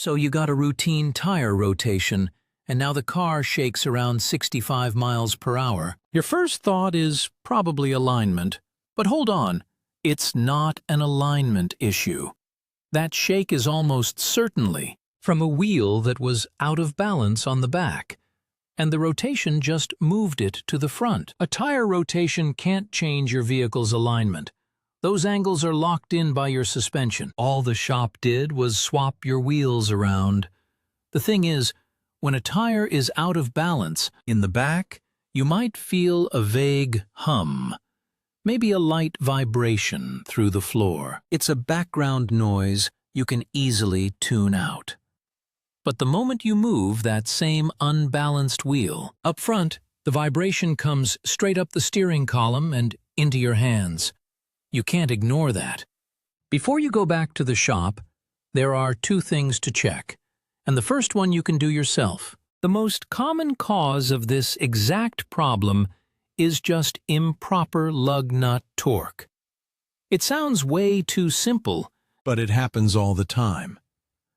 So you got a routine tire rotation, and now the car shakes around 65 miles per hour. Your first thought is probably alignment. But hold on, it's not an alignment issue. That shake is almost certainly from a wheel that was out of balance on the back, and the rotation just moved it to the front. A tire rotation can't change your vehicle's alignment. Those angles are locked in by your suspension. All the shop did was swap your wheels around. The thing is, when a tire is out of balance in the back, you might feel a vague hum, maybe a light vibration through the floor. It's a background noise you can easily tune out. But the moment you move that same unbalanced wheel, up front, the vibration comes straight up the steering column and into your hands. You can't ignore that. Before you go back to the shop, there are two things to check, and the first one you can do yourself. The most common cause of this exact problem is just improper lug nut torque. It sounds way too simple, but it happens all the time.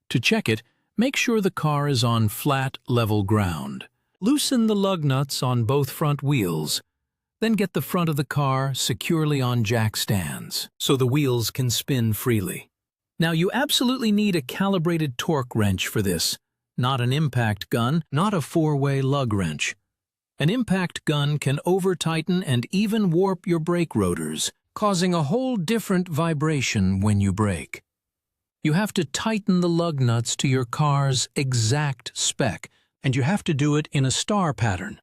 To check it, make sure the car is on flat, level ground. Loosen the lug nuts on both front wheels. Then get the front of the car securely on jack stands, so the wheels can spin freely. Now you absolutely need a calibrated torque wrench for this, not an impact gun, not a four-way lug wrench. An impact gun can over-tighten and even warp your brake rotors, causing a whole different vibration when you brake. You have to tighten the lug nuts to your car's exact spec, and you have to do it in a star pattern.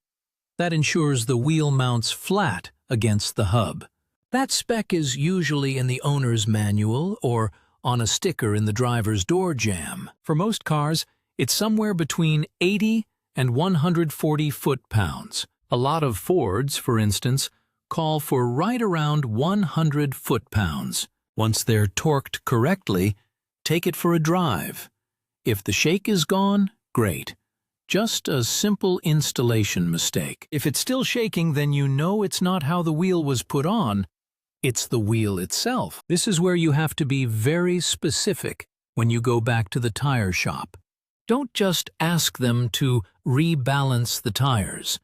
That ensures the wheel mounts flat against the hub. That spec is usually in the owner's manual or on a sticker in the driver's door jamb. For most cars, it's somewhere between 80 and 140 foot-pounds. A lot of Fords, for instance, call for right around 100 foot-pounds. Once they're torqued correctly, take it for a drive. If the shake is gone, great. Just a simple installation mistake. If it's still shaking, then you know it's not how the wheel was put on, it's the wheel itself. This is where you have to be very specific when you go back to the tire shop. Don't just ask them to rebalance the tires.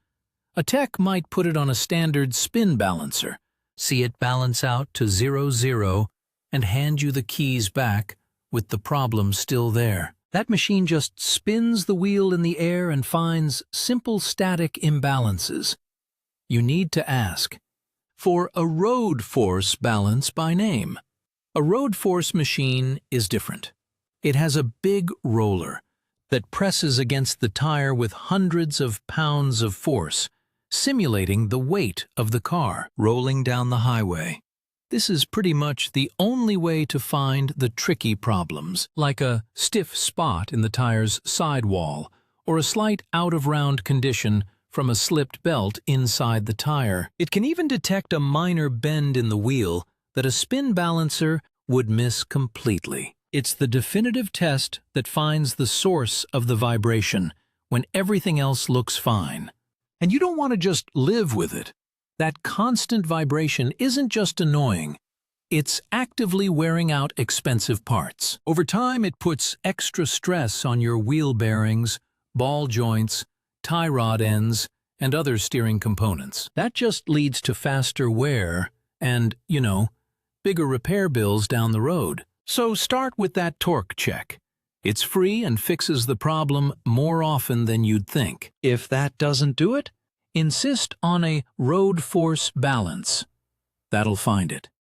A tech might put it on a standard spin balancer, see it balance out to 0, and hand you the keys back with the problem still there. That machine just spins the wheel in the air and finds simple static imbalances. You need to ask for a road force balance by name. A road force machine is different. It has a big roller that presses against the tire with hundreds of pounds of force, simulating the weight of the car rolling down the highway. This is pretty much the only way to find the tricky problems, like a stiff spot in the tire's sidewall or a slight out-of-round condition from a slipped belt inside the tire. It can even detect a minor bend in the wheel that a spin balancer would miss completely. It's the definitive test that finds the source of the vibration when everything else looks fine. And you don't want to just live with it. That constant vibration isn't just annoying, it's actively wearing out expensive parts. Over time, it puts extra stress on your wheel bearings, ball joints, tie rod ends, and other steering components. That just leads to faster wear and, bigger repair bills down the road. So start with that torque check. It's free and fixes the problem more often than you'd think. If that doesn't do it, insist on a road force balance. That'll find it.